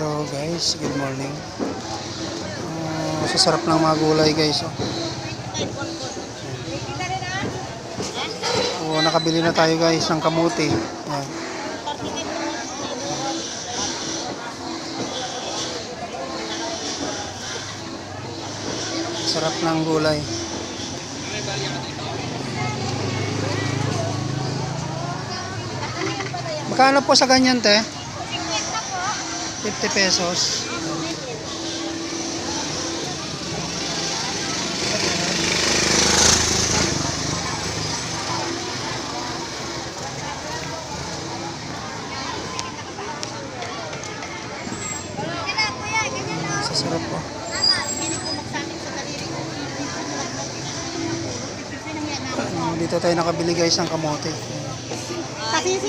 Hello guys, good morning. Sasarap ng mga gulay guys. Nakabili na tayo guys ng kamuti. Ayan. Sarap ng gulay. Magkano po sa ganyan te? 50 pesos. Sasarap po. Dito tayo nakabili guys ng kamote. 3.50.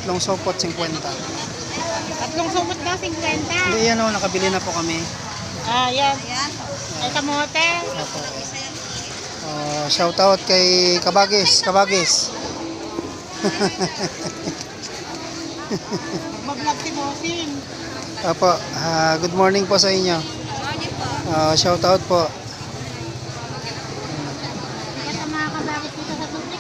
Tatlong sopot 50. Tatlong sumot daw, 50. Hindi yan o, nakabili na po kami. Yan. Ay, kamote. Shout out kay Kabagis. Mag-vlog si Bossing. Apo, good morning po sa inyo. Shout out po. Kaya sa mga kabagis dito sa tubig.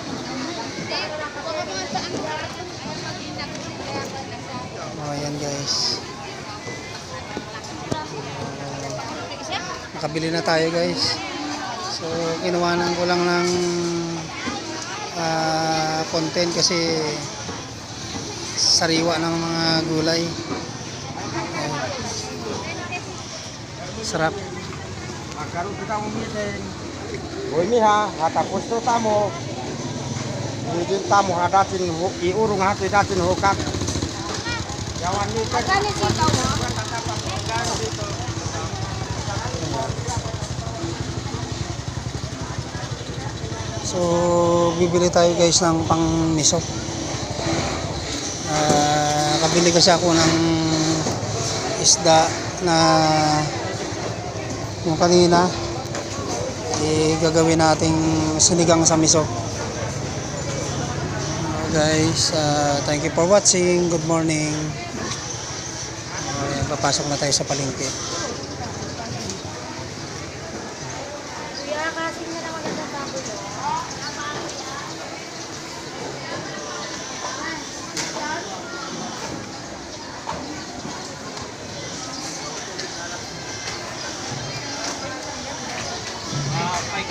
Ayan guys. Nakabili na tayo guys. So, kinuhanan ko lang ng content kasi sariwa ng mga gulay. Sarap. Magkaroon kita mo meeting. Boy miha, hatapos to tamo. Hindi tamo hadatin iurong hati datin hukak. Jawan ni ka. Agani si ikaw mo? So, bibili tayo guys ng pang-miso. Nakabili kasi ako ng isda na yung kanina gagawin nating sinigang sa miso. Guys, thank you for watching. Good morning. Papasok na tayo sa palengke. Kuya, kasing na lang magandang baboy. Ay,